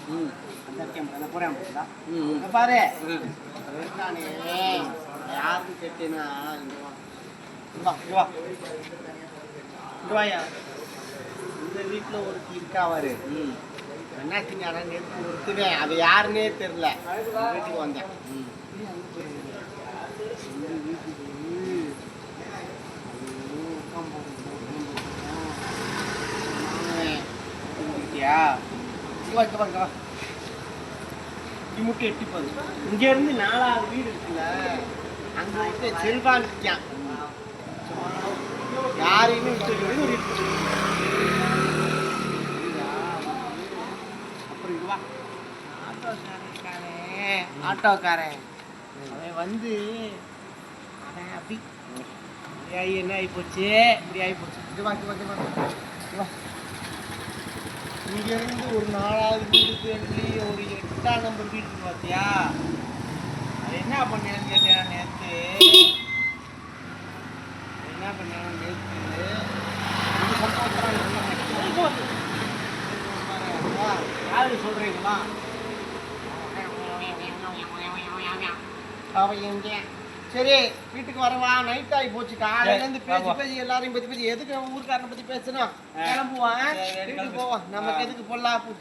அந்த போறேன் பாரு நானே யாருக்கு கேட்டேன்னா வாயா இந்த வீட்டில் ஒருத்தி இருக்காவாரு என்னாச்சுங்க நேற்று ஒருத்துவேன் அது யாருன்னே தெரில வீட்டுக்கு வந்தேன் எட்டி போகுது இங்க இருந்து 4வது வீடு இருக்குல்ல அங்க வந்து செல்வான் இருக்கான் யாரையுமே அப்புறம் ஆட்டோக்காரன் அவன் வந்து அவன் அப்படி என்ன ஆகி போச்சு இப்படி ஆகி போச்சு இங்கேருந்து ஒரு 4வது வீடுக்கு சொல்லி ஒரு 8ஆம் நம்பர் வீட்டுக்கு பார்த்தியா அது என்ன பண்ணேன்னு கேட்டேன் நேற்று என்ன பண்ணேன் நேற்று யாரு சொல்கிறீங்களா அவன் எங்க சரி வீட்டுக்கு வரவா நைட் ஆகி போச்சு காலையிலேருந்து பேசி எல்லாரையும் பற்றி எதுக்கு ஊருக்காரனை பற்றி பேசணும் கிளம்புவான் வீட்டுக்கு போவான் நமக்கு எதுக்கு பொல்லாப்பு